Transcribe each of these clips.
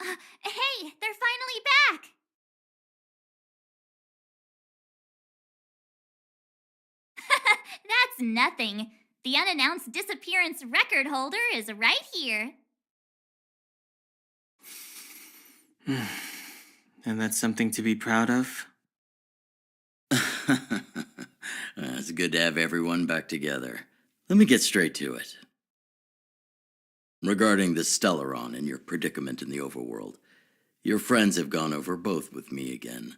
Hey, they're finally back! That's nothing. The unannounced disappearance record holder is right here. And that's something to be proud of? It's good to have everyone back together. Let me get straight to it. Regarding the Stellaron and your predicament in the overworld, your friends have gone over both with me again.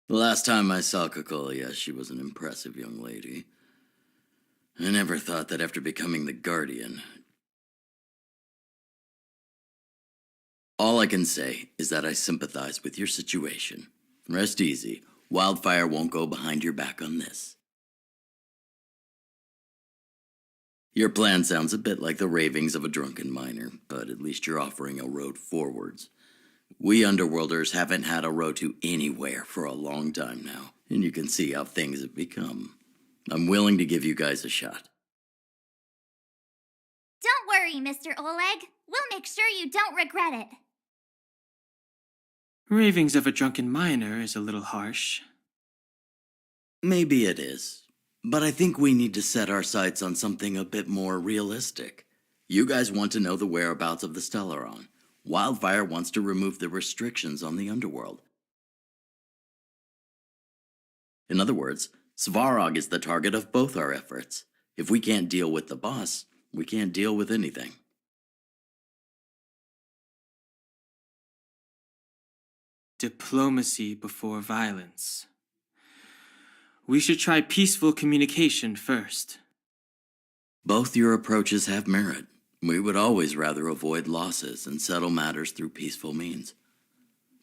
The last time I saw Kokolia, she was an impressive young lady. I never thought that after becoming the Guardian. All I can say is that I sympathize with your situation. Rest easy. Wildfire won't go behind your back on this. Your plan sounds a bit like the ravings of a drunken miner, but at least you're offering a road forwards. We Underworlders haven't had a road to anywhere for a long time now, and you can see how things have become. I'm willing to give you guys a shot. Don't worry, Mr. Oleg. We'll make sure you don't regret it. Ravings of a drunken miner is a little harsh. Maybe it is, but I think we need to set our sights on something a bit more realistic. You guys want to know the whereabouts of the Stellaron. Wildfire wants to remove the restrictions on the underworld. In other words, Svarog is the target of both our efforts. If we can't deal with the boss, we can't deal with anything. Diplomacy before violence. We should try peaceful communication first. Both your approaches have merit. We would always rather avoid losses and settle matters through peaceful means.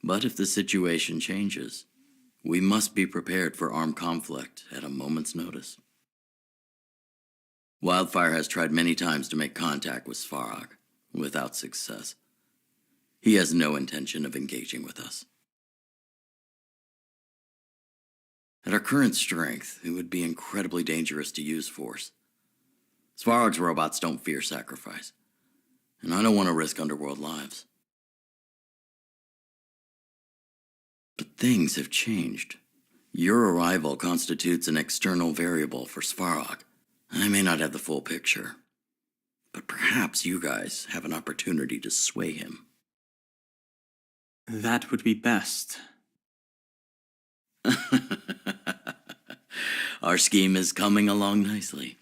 But if the situation changes, we must be prepared for armed conflict at a moment's notice. Wildfire has tried many times to make contact with Svarog, without success. He has no intention of engaging with us. At our current strength, it would be incredibly dangerous to use force. Svarog's robots don't fear sacrifice, and I don't want to risk Underworld lives. But things have changed. Your arrival constitutes an external variable for Svarog. I may not have the full picture, but perhaps you guys have an opportunity to sway him. That would be best. Our scheme is coming along nicely.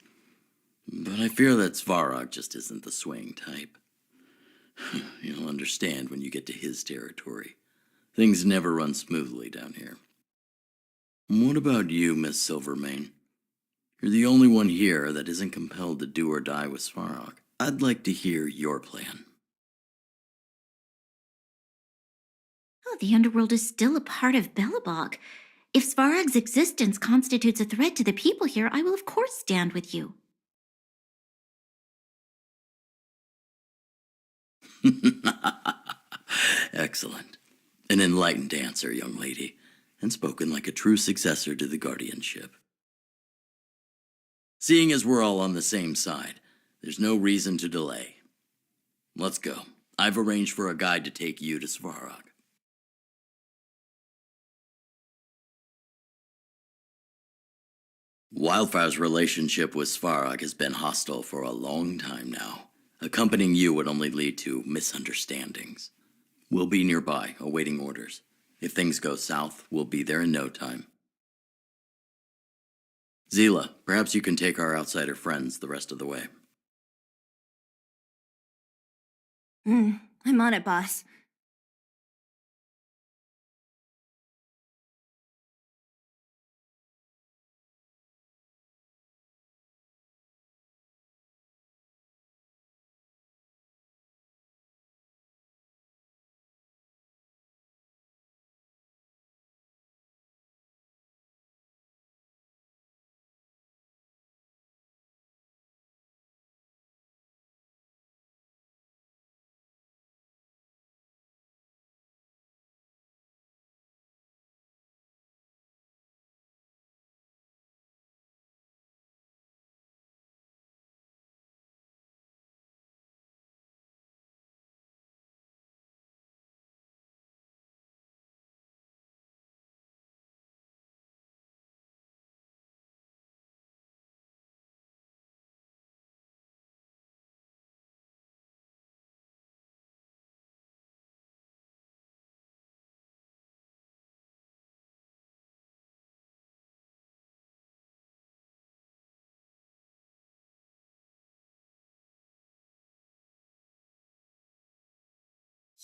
But I fear that Svarog just isn't the swaying type. You'll understand when you get to his territory. Things never run smoothly down here. What about you, Miss Silvermane? You're the only one here that isn't compelled to do or die with Svarog. I'd like to hear your plan. Oh, the underworld is still a part of Belobog. If Svarog's existence constitutes a threat to the people here, I will of course stand with you. Excellent. An enlightened answer, young lady, and spoken like a true successor to the guardianship. Seeing as we're all on the same side, there's no reason to delay. Let's go. I've arranged for a guide to take you to Svarog. Wildfire's relationship with Svarog has been hostile for a long time now. Accompanying you would only lead to misunderstandings. We'll be nearby, awaiting orders. If things go south, we'll be there in no time. Zila, perhaps you can take our outsider friends the rest of the way. I'm on it, boss.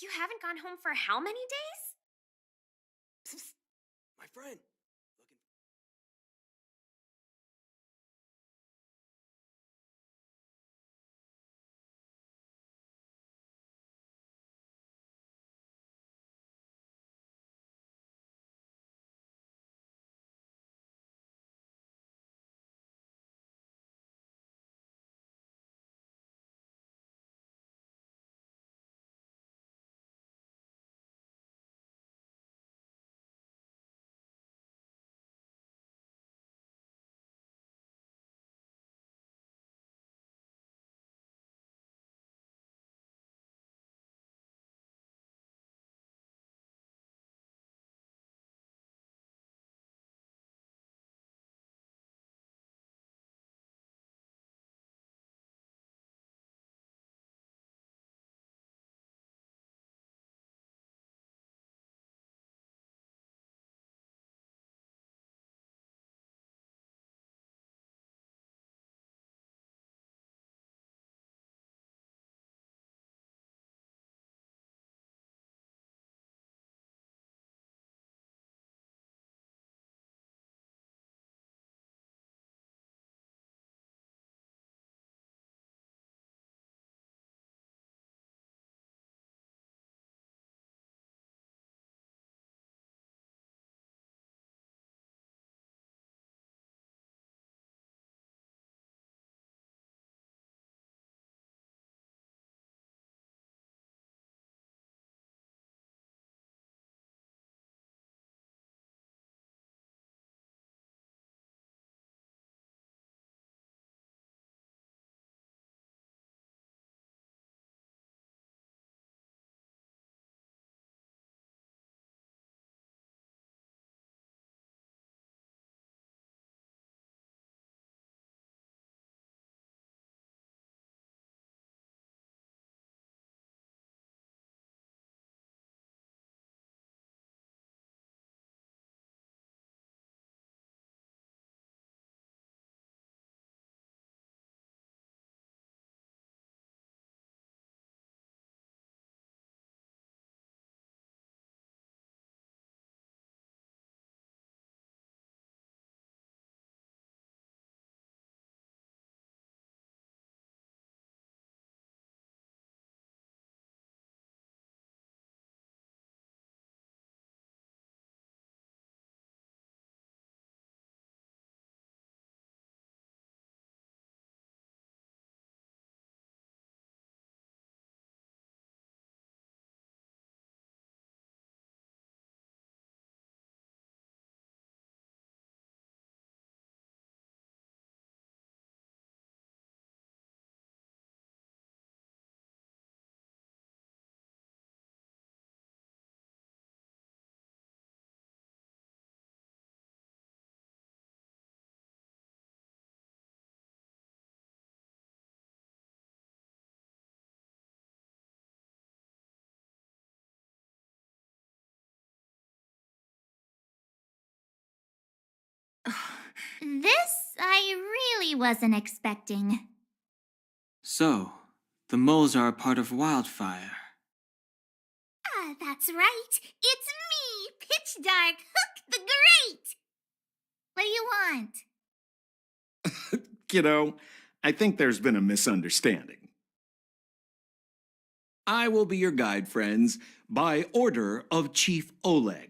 You haven't gone home for how many days? Psst, my friend. Looking. This I really wasn't expecting. So, the moles are a part of Wildfire. That's right. It's me, Pitch Dark Hook the Great. What do you want? Kiddo, I think there's been a misunderstanding. I will be your guide, friends, by order of Chief Oleg.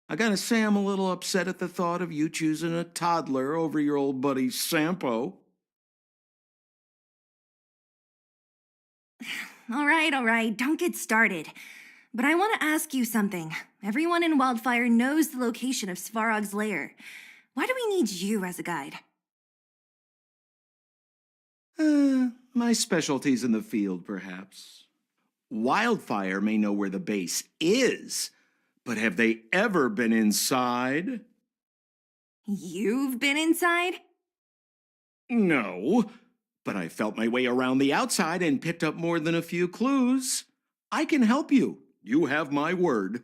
I gotta say I'm a little upset at the thought of you choosing a toddler over your old buddy Sampo. All right, don't get started. But I want to ask you something. Everyone in Wildfire knows the location of Svarog's lair. Why do we need you as a guide? My specialty's in the field, perhaps. Wildfire may know where the base is, but have they ever been inside? You've been inside? No, but I felt my way around the outside and picked up more than a few clues. I can help you. You have my word.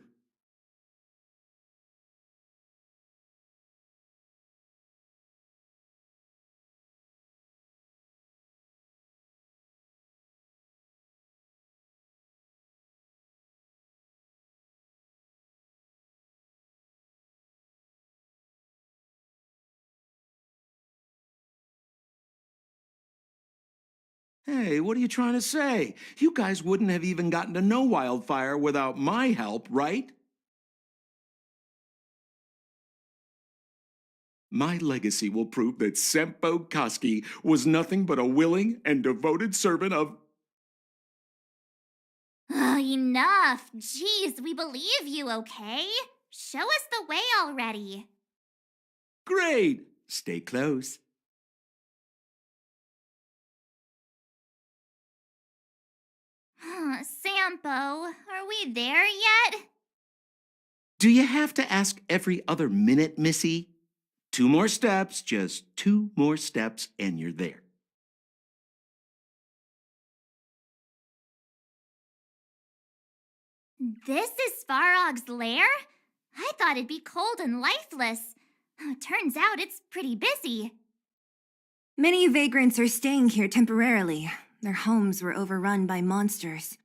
Hey, what are you trying to say? You guys wouldn't have even gotten to know Wildfire without my help, right? My legacy will prove that Sempo Koski was nothing but a willing and devoted servant of... Enough. Jeez, we believe you, okay? Show us the way already. Great! Stay close. Sampo, are we there yet? Do you have to ask every other minute, Missy? 2 more steps, just 2 more steps, and you're there. This is Svarog's lair? I thought it'd be cold and lifeless. Turns out it's pretty busy. Many vagrants are staying here temporarily. Their homes were overrun by monsters.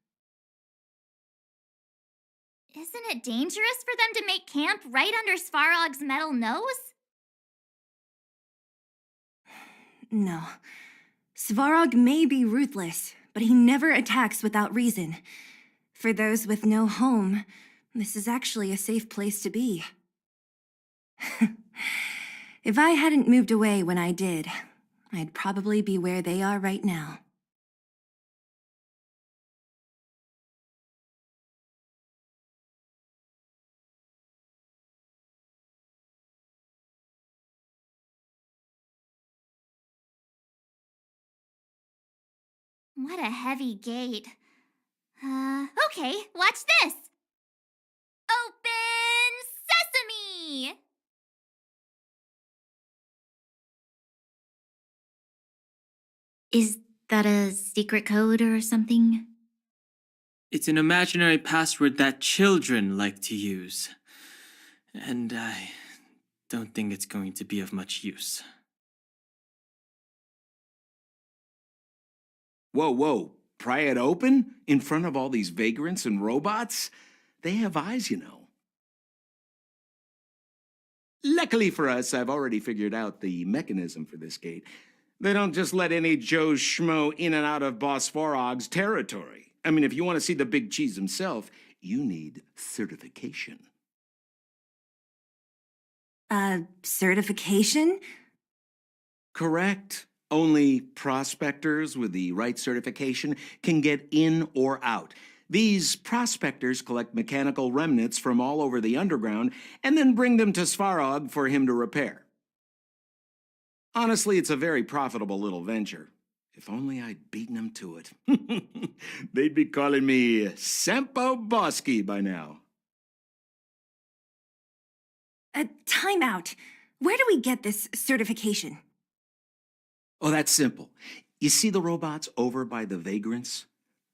Isn't it dangerous for them to make camp right under Svarog's metal nose? No. Svarog may be ruthless, but he never attacks without reason. For those with no home, this is actually a safe place to be. If I hadn't moved away when I did, I'd probably be where they are right now. What a heavy gate. Okay, watch this. Open sesame! Is that a secret code or something? It's an imaginary password that children like to use. And I don't think it's going to be of much use. Whoa, whoa. Pry it open? In front of all these vagrants and robots? They have eyes, you know. Luckily for us, I've already figured out the mechanism for this gate. They don't just let any Joe Schmo in and out of Boss Farog's territory. I mean, if you want to see the big cheese himself, you need certification. Certification? Correct. Only prospectors with the right certification can get in or out. These prospectors collect mechanical remnants from all over the underground and then bring them to Svarog for him to repair. Honestly, it's a very profitable little venture. If only I'd beaten them to it. They'd be calling me Sempo Bosky by now. Time out. Where do we get this certification? Oh, that's simple. You see the robots over by the vagrants?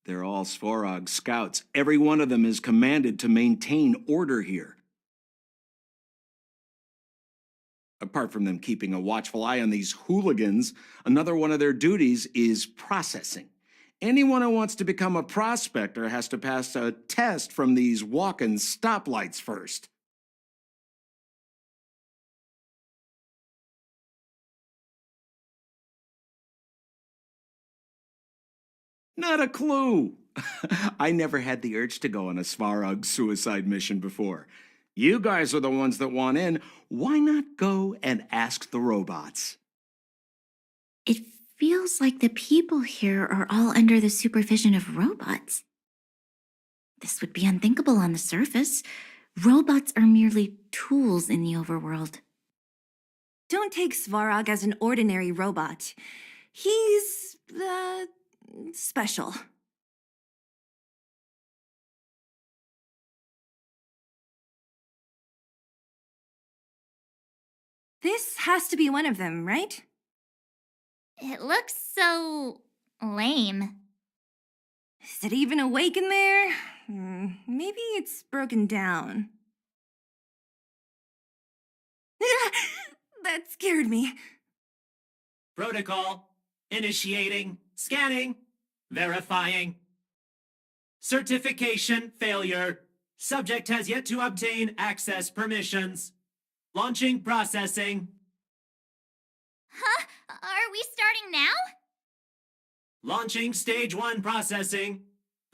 They're all Svarog scouts. Every one of them is commanded to maintain order here. Apart from them keeping a watchful eye on these hooligans, another one of their duties is processing. Anyone who wants to become a prospector has to pass a test from these walking stoplights first. Not a clue. I never had the urge to go on a Svarog suicide mission before. You guys are the ones that want in. Why not go and ask the robots? It feels like the people here are all under the supervision of robots. This would be unthinkable on the surface. Robots are merely tools in the overworld. Don't take Svarog as an ordinary robot. He's, special. This has to be one of them, right? It looks so lame. Is it even awake in there? Maybe it's broken down. That scared me. Protocol. Initiating. Scanning. Verifying. Certification failure. Subject has yet to obtain access permissions. Launching processing. Huh? Are we starting now? Launching Stage 1 processing.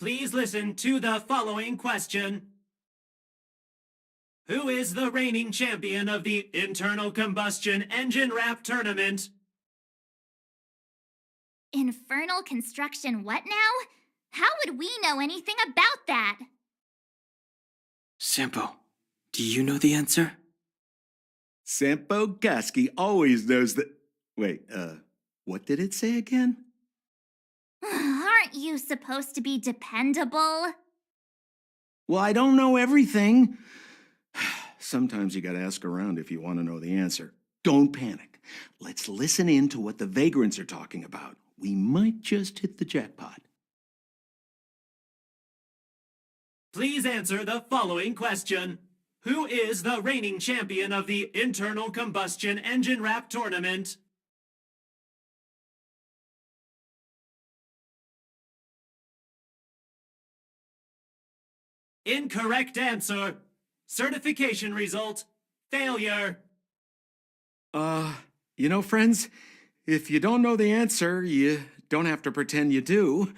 Please listen to the following question. Who is the reigning champion of the Internal Combustion Engine Rap Tournament? Infernal construction what now? How would we know anything about that? Sampo, do you know the answer? Sampo Gaski always knows that. Wait, what did it say again? Aren't you supposed to be dependable? Well, I don't know everything. Sometimes you gotta ask around if you want to know the answer. Don't panic. Let's listen in to what the vagrants are talking about. We might just hit the jackpot. Please answer the following question. Who is the reigning champion of the Internal Combustion Engine Rap Tournament? Incorrect answer. Certification result, failure. Friends, if you don't know the answer, you don't have to pretend you do.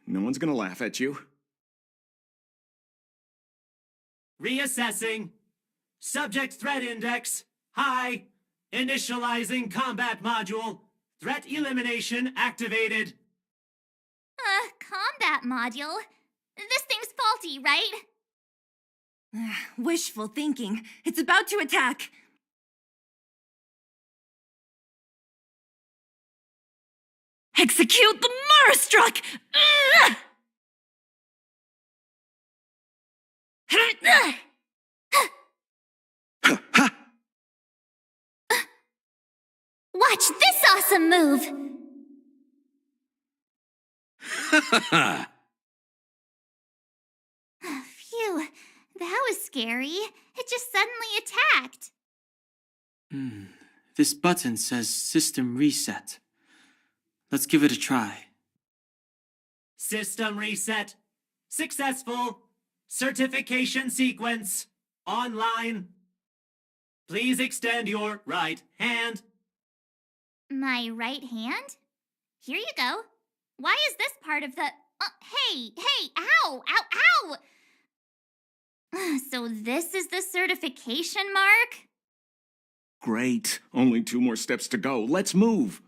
No one's gonna laugh at you. Reassessing. Subject threat index, high. Initializing combat module. Threat elimination activated. Combat module? This thing's faulty, right? Wishful thinking. It's about to attack. Execute the Marastruck! Watch this awesome move! Phew, that was scary. It just suddenly attacked. This button says System Reset. Let's give it a try. System reset. Successful. Certification sequence. Online. Please extend your right hand. My right hand? Here you go. Why is this part of the... hey, ow, ow, ow! So this is the certification mark? Great. Only 2 more steps to go. Let's move.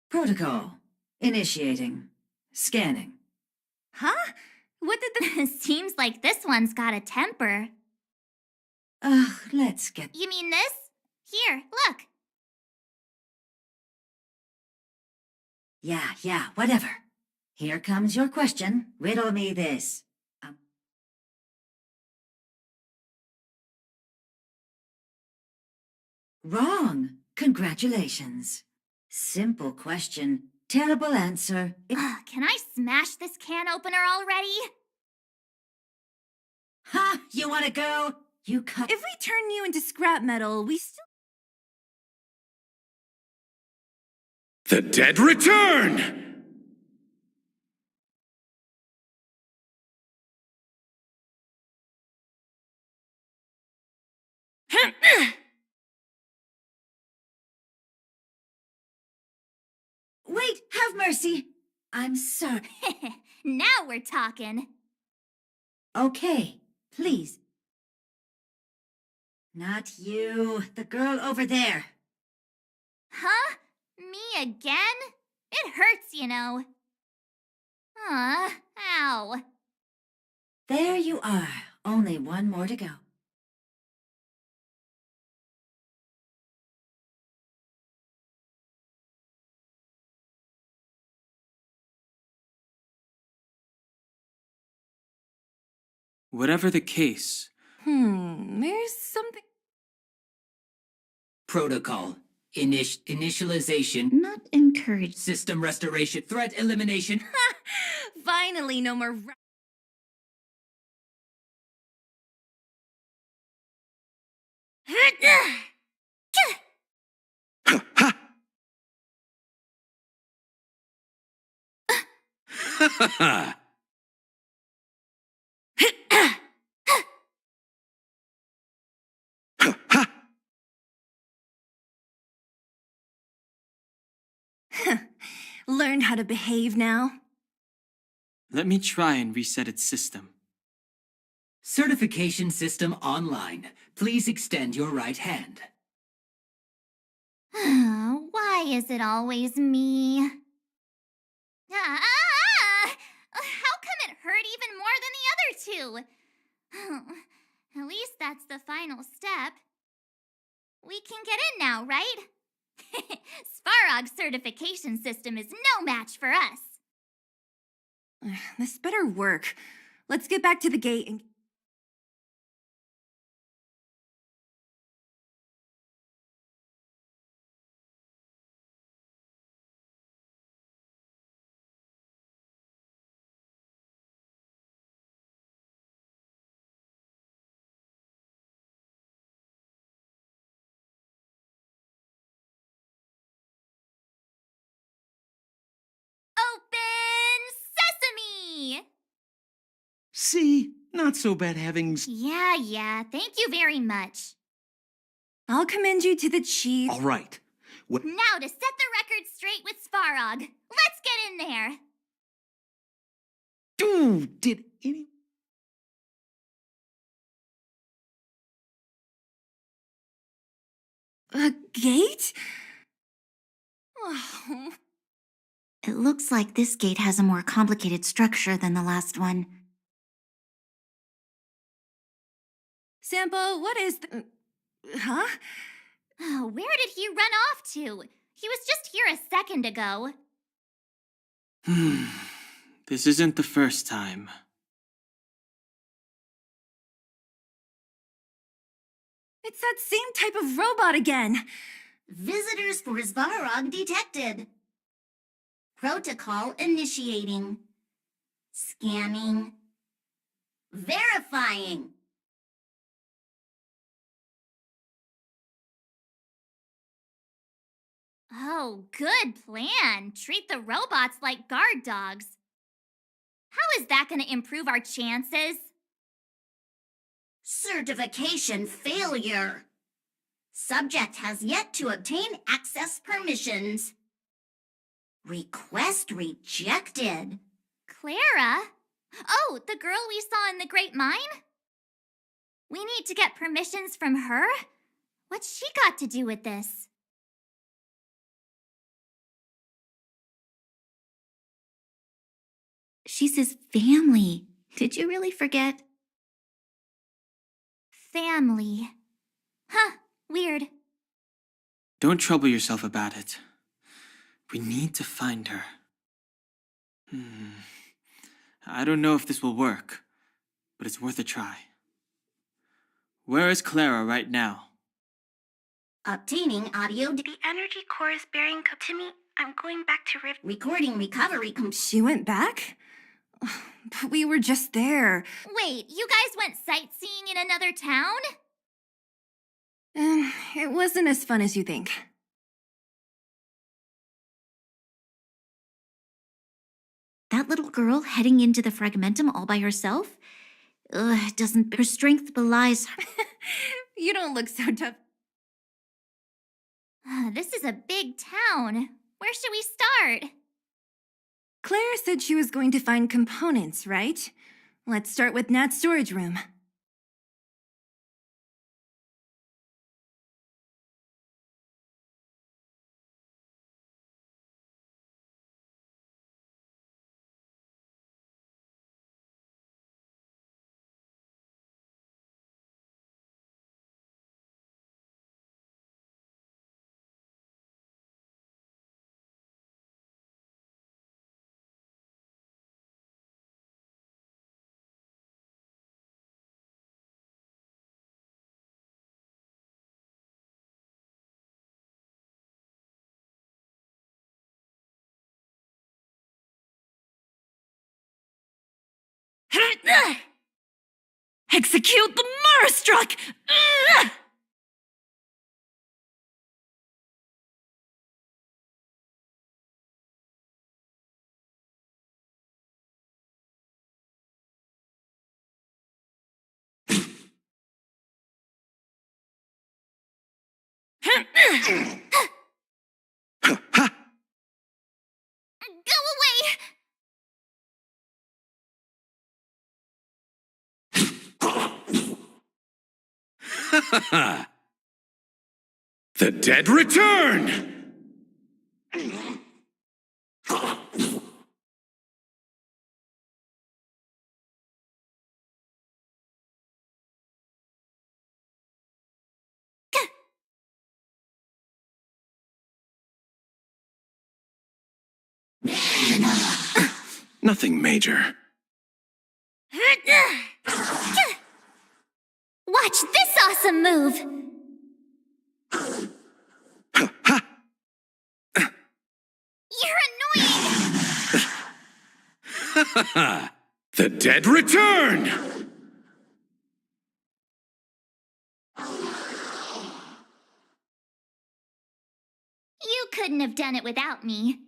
Protocol. Initiating. Scanning. Huh? What did the... Seems like this one's got a temper. Ugh, let's get... You mean this? Here, look. Yeah, whatever. Here comes your question. Riddle me this. Wrong. Congratulations. Simple question. Terrible answer. Can I smash this can opener already? Ha! You wanna go? You cut... If we turn you into scrap metal, we still... The dead return! Wait, have mercy. I'm sorry. Now we're talking. Okay, please. Not you. The girl over there. Huh? Me again? It hurts, you know. Ow. There you are. Only 1 more to go. Whatever the case, There's something... Protocol. Initialization. Not encouraged. System restoration. Threat elimination. Finally, no more... Ha! learned how to behave now? Let me try and reset its system. Certification system online. Please extend your right hand. Why is it always me? How come it hurt even more than the other two? At least that's the final step. We can get in now, right? Svarog's certification system is no match for us. This better work. Let's get back to the gate and... Open sesame! See? Not so bad having. Yeah, thank you very much. I'll commend you to the chief. All right. Now to set the record straight with Svarog. Let's get in there. Dude, did any. A gate? Oh. It looks like this gate has a more complicated structure than the last one. Sampo, what is huh? Oh, where did he run off to? He was just here a second ago. This isn't the first time. It's that same type of robot again. Visitors for Svarog detected. Protocol initiating. Scanning. Verifying. Oh, good plan. Treat the robots like guard dogs. How is that going to improve our chances? Certification failure. Subject has yet to obtain access permissions. Request rejected. Clara? Oh, the girl we saw in the Great Mine? We need to get permissions from her? What's she got to do with this? She's his family. Did you really forget? Family. Huh, weird. Don't trouble yourself about it. We need to find her. I don't know if this will work, but it's worth a try. Where is Clara right now? Obtaining audio. The energy core is bearing Timmy. I'm going back to Recording recovery. She went back? But we were just there. Wait, you guys went sightseeing in another town? It wasn't as fun as you think. That little girl heading into the Fragmentum all by herself? Doesn't her strength belies her. You don't look so tough. This is a big town. Where should we start? Claire said she was going to find components, right? Let's start with Nat's storage room. Execute the Marastruck! The dead return! Nothing major. Watch this awesome move! You're annoying! The dead return! You couldn't have done it without me.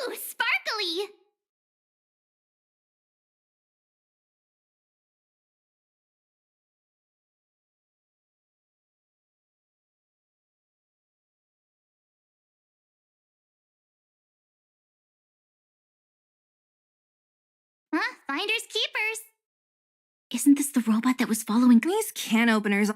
Ooh, sparkly! Huh? Finders keepers. Isn't this the robot that was following? These can openers.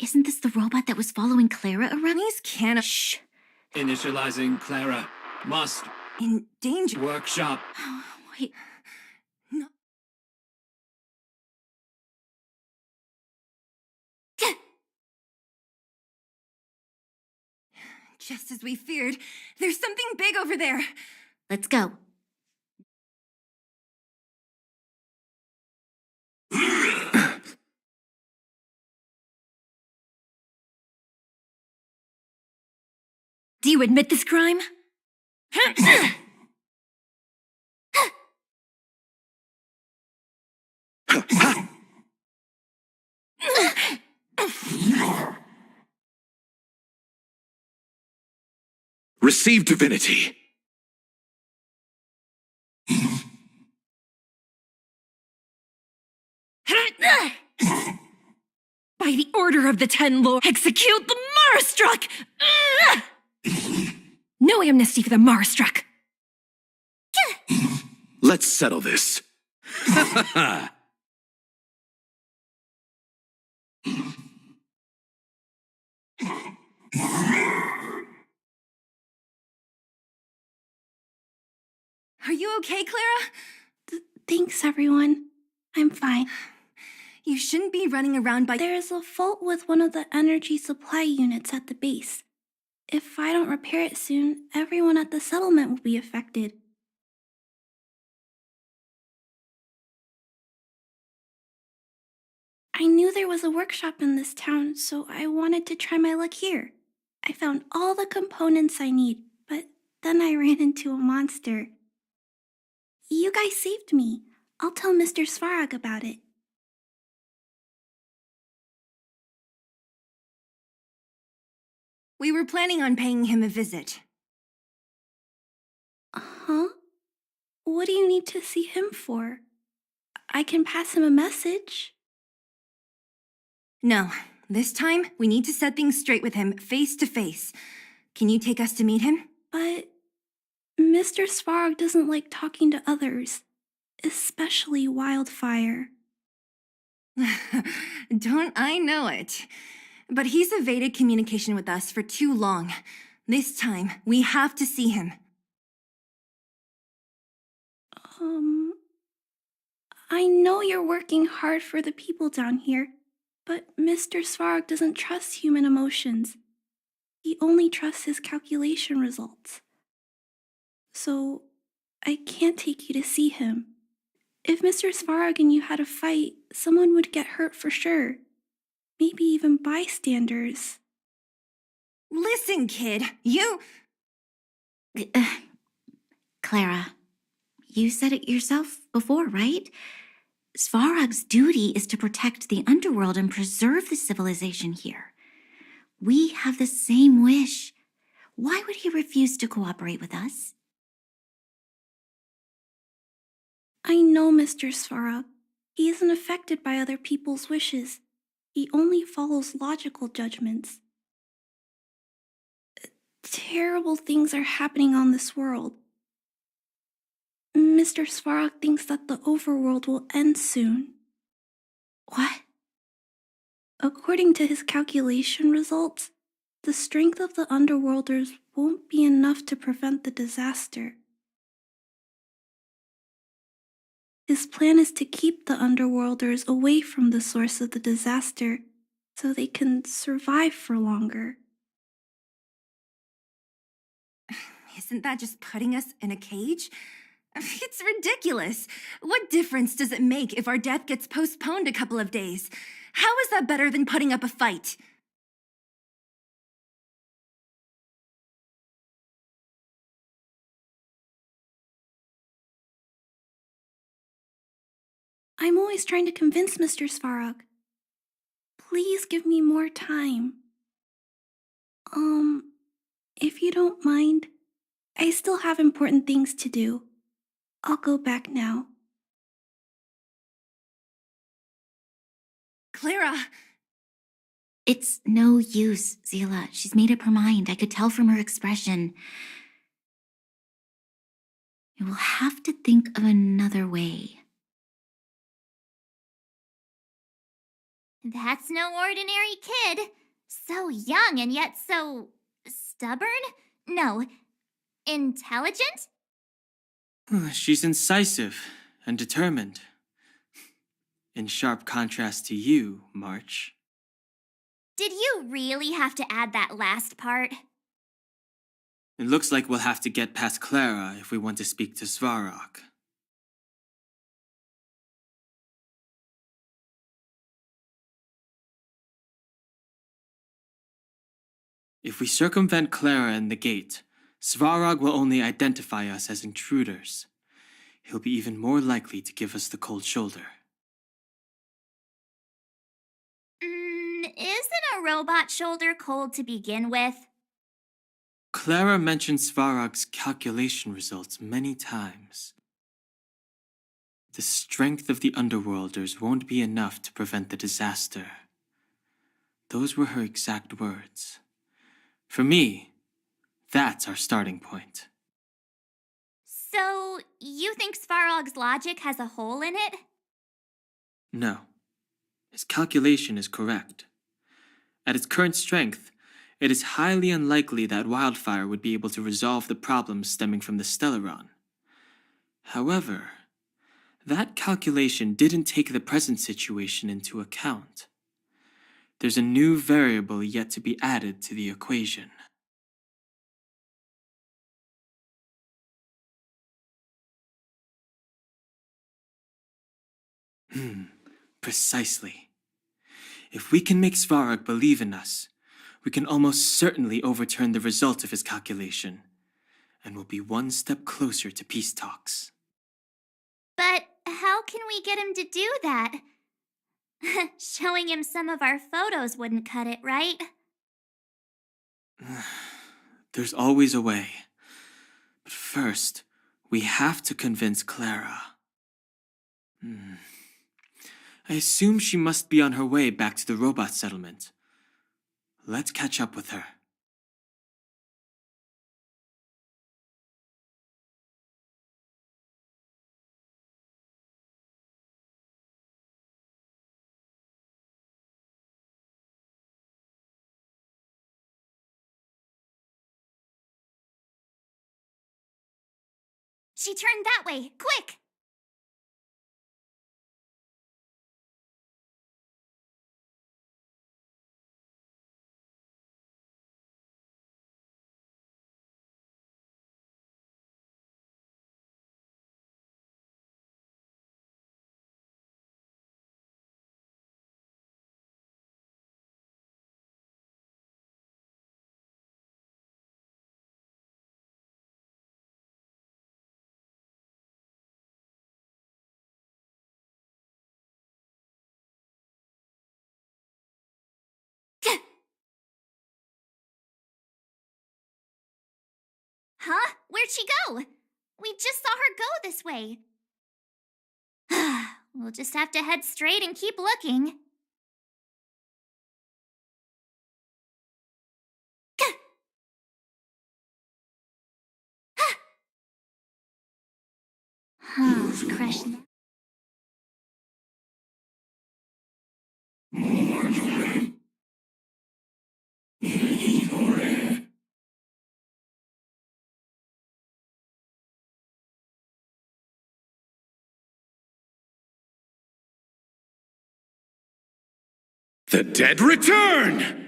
Isn't this the robot that was following Clara around? These can. Shh. Initializing Clara. Must. In danger. Workshop. Wait. No. Just as we feared, there's something big over there. Let's go. Do you admit this crime? Receive divinity. By the order of the Ten Lords, execute the Marstruck! No amnesty for the Marstruck! Let's settle this. Are you okay, Clara? Thanks, everyone. I'm fine. You shouldn't be running around by— There is a fault with one of the energy supply units at the base. If I don't repair it soon, everyone at the settlement will be affected. I knew there was a workshop in this town, so I wanted to try my luck here. I found all the components I need, but then I ran into a monster. You guys saved me. I'll tell Mr. Svarog about it. We were planning on paying him a visit. Huh? What do you need to see him for? I can pass him a message. No, this time we need to set things straight with him face to face. Can you take us to meet him? But Mr. Svarog doesn't like talking to others, especially Wildfire. Don't I know it? But he's evaded communication with us for too long. This time, we have to see him. I know you're working hard for the people down here, but Mr. Svarog doesn't trust human emotions. He only trusts his calculation results. So, I can't take you to see him. If Mr. Svarog and you had a fight, someone would get hurt for sure. Maybe even bystanders. Listen, kid, you... Clara, you said it yourself before, right? Svarog's duty is to protect the underworld and preserve the civilization here. We have the same wish. Why would he refuse to cooperate with us? I know Mr. Svarog. He isn't affected by other people's wishes. He only follows logical judgments. Terrible things are happening on this world. Mr. Svarog thinks that the overworld will end soon. What? According to his calculation results, the strength of the underworlders won't be enough to prevent the disaster. His plan is to keep the underworlders away from the source of the disaster so they can survive for longer. Isn't that just putting us in a cage? It's ridiculous. What difference does it make if our death gets postponed a couple of days? How is that better than putting up a fight? I'm always trying to convince Mr. Svarog. Please give me more time. If you don't mind, I still have important things to do. I'll go back now. Clara! It's no use, Zila. She's made up her mind. I could tell from her expression. You will have to think of another way. That's no ordinary kid. So young and yet so stubborn? No, intelligent? She's incisive and determined. In sharp contrast to you, March. Did you really have to add that last part? It looks like we'll have to get past Clara if we want to speak to Svarog. If we circumvent Clara and the gate, Svarog will only identify us as intruders. He'll be even more likely to give us the cold shoulder. Isn't a robot shoulder cold to begin with? Clara mentioned Svarog's calculation results many times. The strength of the Underworlders won't be enough to prevent the disaster. Those were her exact words. For me, that's our starting point. So, you think Svarog's logic has a hole in it? No. His calculation is correct. At its current strength, it is highly unlikely that Wildfire would be able to resolve the problems stemming from the Stellaron. However, that calculation didn't take the present situation into account. There's a new variable yet to be added to the equation. Precisely. If we can make Svarog believe in us, we can almost certainly overturn the result of his calculation, and we'll be one step closer to peace talks. But how can we get him to do that? Showing him some of our photos wouldn't cut it, right? There's always a way. But first, we have to convince Clara. I assume she must be on her way back to the robot settlement. Let's catch up with her. She turned that way. Quick! Huh? Where'd she go? We just saw her go this way. We'll just have to head straight and keep looking. Crush that. The dead return!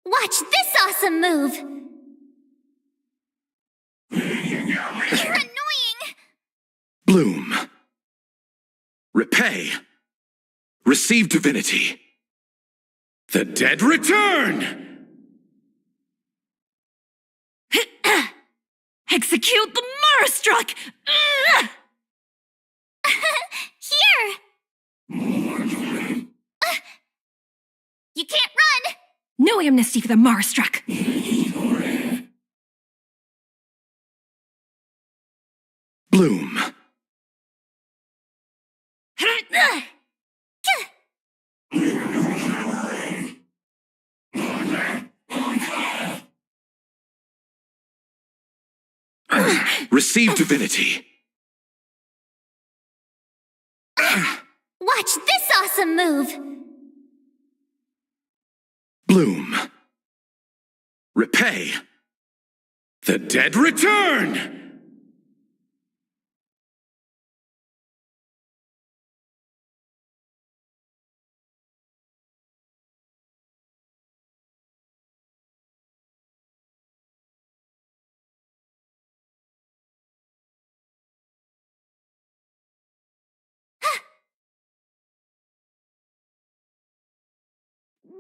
Watch this awesome move! You're annoying! Bloom. Repay. Receive divinity. The dead return! Execute the Marastruck! Here! You can't run! No amnesty for the Marastruck! Bloom. Receive divinity. Watch this awesome move! Bloom. Repay. The dead return!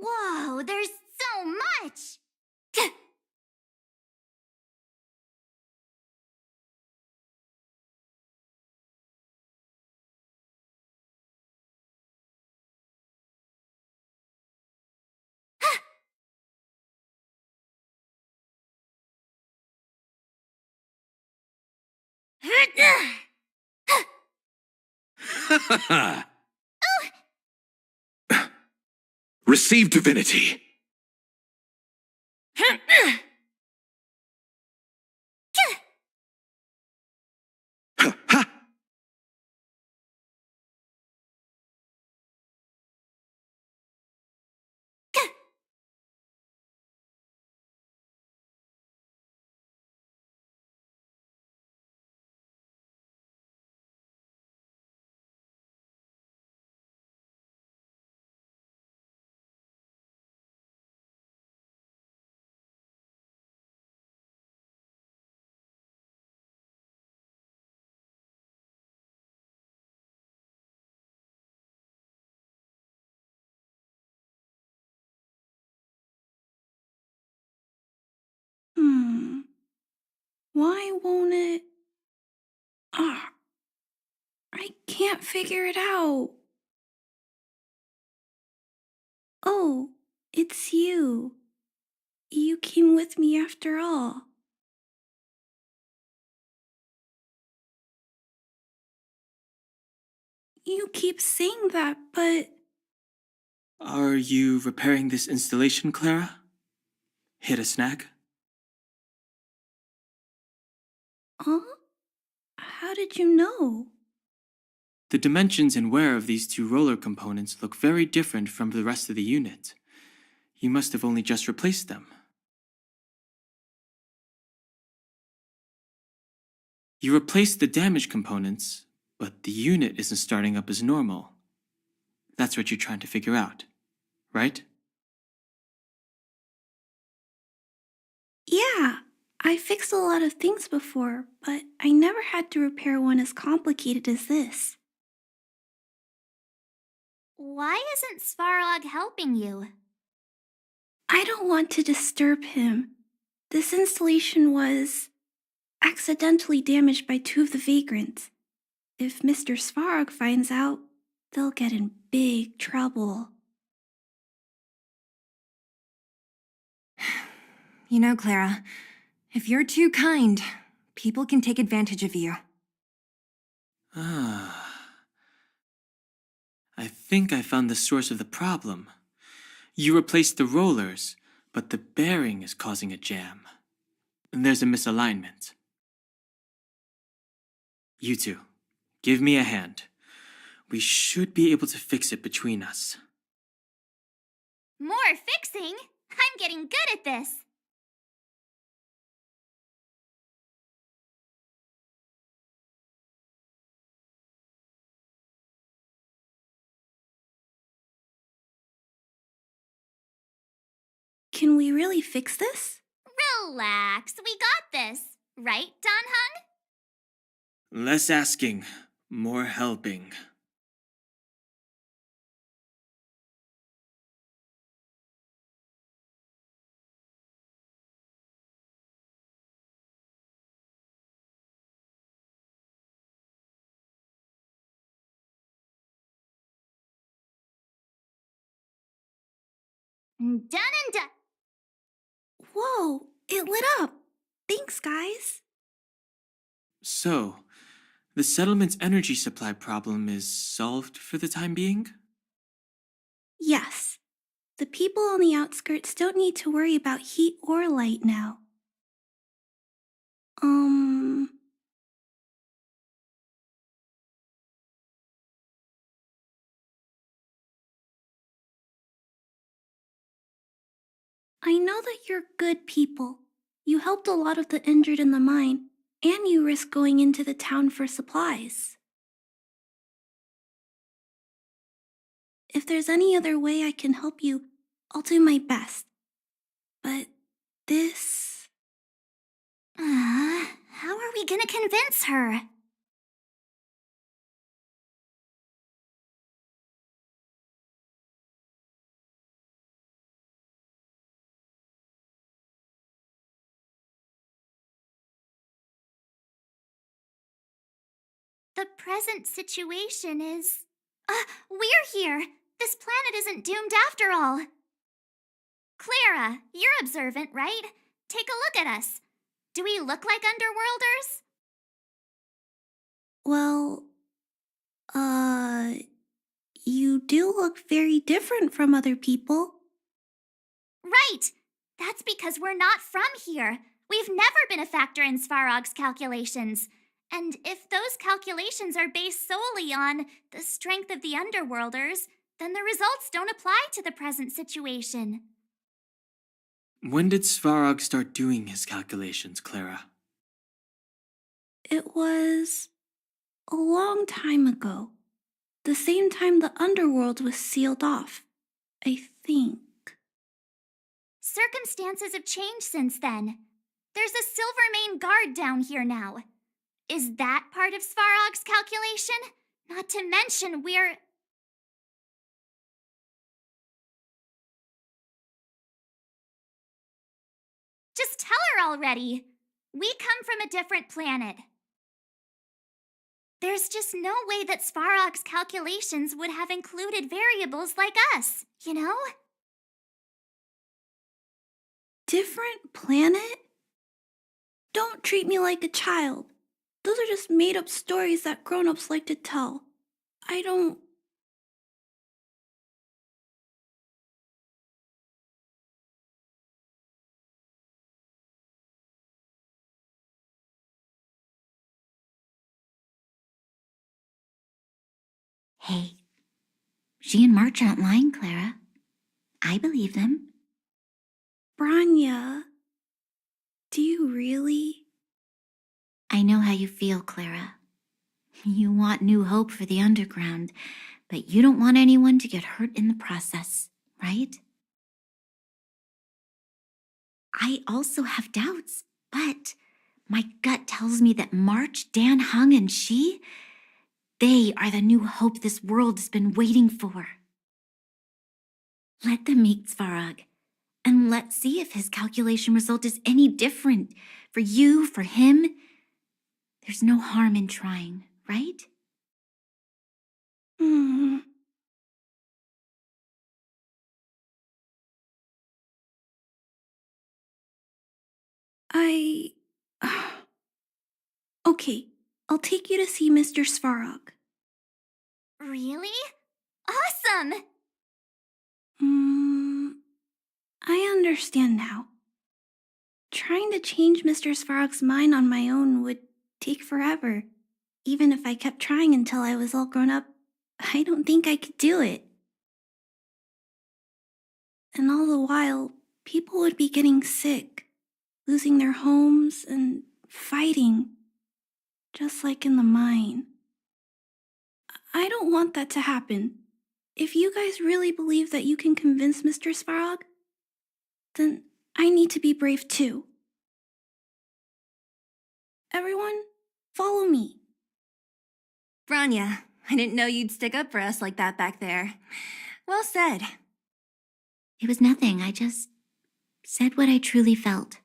Whoa, there's so much! Receive divinity. Why won't it? Ah, I can't figure it out. Oh, it's you. You came with me after all. You keep saying that, but Are you repairing this installation, Clara? Hit a snag? huh? How did you know? The dimensions and wear of these two roller components look very different from the rest of the unit. You must have only just replaced them. You replaced the damaged components, but the unit isn't starting up as normal. That's what you're trying to figure out, right? Yeah, I fixed a lot of things before, but I never had to repair one as complicated as this. Why isn't Svarog helping you? I don't want to disturb him. This installation was accidentally damaged by two of the vagrants. If Mr. Svarog finds out, they'll get in big trouble. You know, Clara, if you're too kind, people can take advantage of you. Ah. I think I found the source of the problem. You replaced the rollers, but the bearing is causing a jam. There's a misalignment. You two, give me a hand. We should be able to fix it between us. More fixing? I'm getting good at this. Can we really fix this? Relax, we got this. Right, Don Hung? Less asking, more helping. Done and done. Whoa, it lit up. Thanks, guys. So, the settlement's energy supply problem is solved for the time being? Yes, the people on the outskirts don't need to worry about heat or light now. I know that you're good people. You helped a lot of the injured in the mine, and you risked going into the town for supplies. If there's any other way I can help you, I'll do my best. But this... How are we gonna convince her? The present situation is... we're here! This planet isn't doomed after all! Clara, you're observant, right? Take a look at us. Do we look like underworlders? Well, you do look very different from other people. Right! That's because we're not from here. We've never been a factor in Svarog's calculations. And if those calculations are based solely on the strength of the underworlders, then the results don't apply to the present situation. When did Svarog start doing his calculations, Clara? It was a long time ago. The same time the underworld was sealed off, I think. Circumstances have changed since then. There's a Silvermane guard down here now. Is that part of Svarog's calculation? Not to mention we're... Just tell her already! We come from a different planet. There's just no way that Svarog's calculations would have included variables like us, you know? Different planet? Don't treat me like a child. Those are just made up stories that grown ups like to tell. I don't. Hey, she and March aren't lying, Clara. I believe them. Branya, do you really? I know how you feel, Clara. You want new hope for the underground, but you don't want anyone to get hurt in the process, right? I also have doubts, but my gut tells me that March, Dan Hung, and she, they are the new hope this world has been waiting for. Let them meet Svarog, and let's see if his calculation result is any different for you, for him. There's no harm in trying, right? Hmm. I. Okay, I'll take you to see Mr. Svarog. Really? Awesome! I understand now. Trying to change Mr. Svarog's mind on my own would take forever. Even if I kept trying until I was all grown up, I don't think I could do it. And all the while, people would be getting sick, losing their homes, and fighting, just like in the mine. I don't want that to happen. If you guys really believe that you can convince Mr. Svarog, then I need to be brave too. Everyone, follow me. Branya, I didn't know you'd stick up for us like that back there. Well said. It was nothing. I just said what I truly felt.